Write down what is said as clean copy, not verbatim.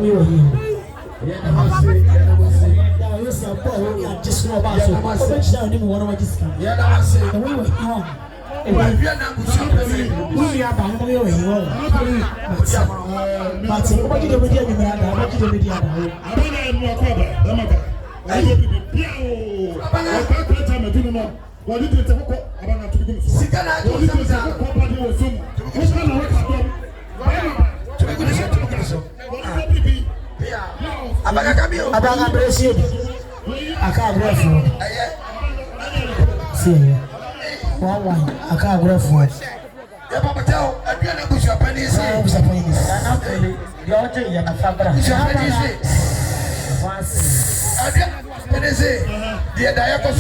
we were here. Yes, I'm just know about so much. Down in one of this. Yeah, we were young. We are bound away. But what did the media do? What did the media do? What did you talk about? Sikana, Abaga Brazil. I can't go for it. See, one, I can't go for it. Papa tell, I can't push your pennies. I'm disappointed. The altar, you're a fabric. I didn't say, dear Diaco.